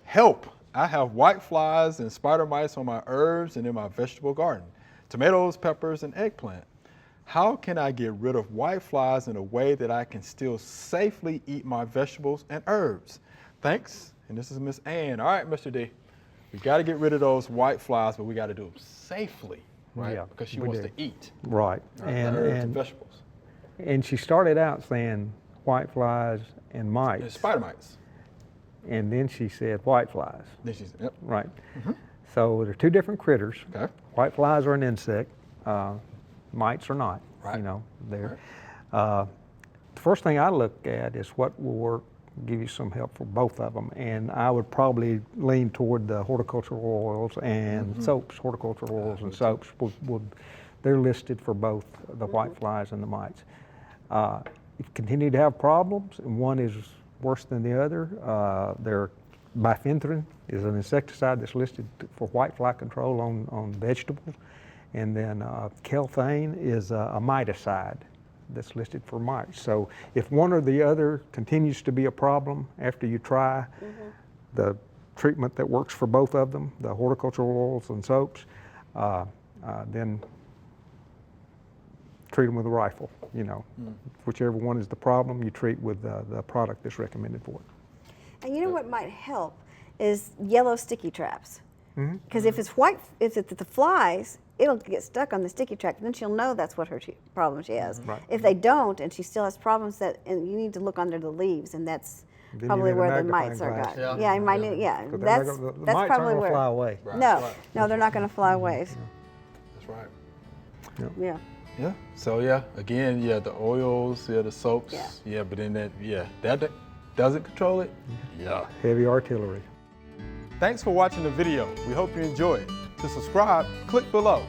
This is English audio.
Help! I have white flies and spider mites on my herbs and in my vegetable garden, tomatoes, peppers, and eggplant. How can I get rid of white flies in a way that I can still safely eat my vegetables and herbs? Thanks, and this is Miss Ann. All right, Mr. D, we got to get rid of those white flies, but we got to do them safely, right? Yeah, because she wants to eat. Right. Herbs and vegetables. And she started out saying white flies and mites. And spider mites. And then she said white flies. Then she said, yep. Right. So they're two different critters. Okay. White flies are an insect. Mites are not. Right. You know, they're. The first thing I look at is what will work, give you some help for both of them. And I would probably lean toward the horticultural oils and soaps. Horticultural oils and soaps they're listed for both the white flies and the mites. If you continue to have problems, and one is worse than the other, bifenthrin is an insecticide that's listed for white fly control on vegetables. And then kelthane is a miticide that's listed for mites. So if one or the other continues to be a problem after you try the treatment that works for both of them, the horticultural oils and soaps, then treat them with a rifle. You know, whichever one is the problem, you treat with the product that's recommended for it. And you know what might help is yellow sticky traps. Because if it's white, if it's the flies, it'll get stuck on the sticky trap. Then she'll know that's what her problem she has. Right. If they don't, and she still has problems, and you need to look under the leaves, and that's probably where the mites are got. Yeah, you might need, yeah. That's mites probably aren't where. fly away. Right. No, no, they're not going to fly away. That's right. Yeah. Yeah. So yeah, again, yeah, the oils, yeah, the soaps, yeah, but then that doesn't control it. Yeah. Heavy artillery. Thanks for watching the video. We hope you enjoyed. To subscribe, click below.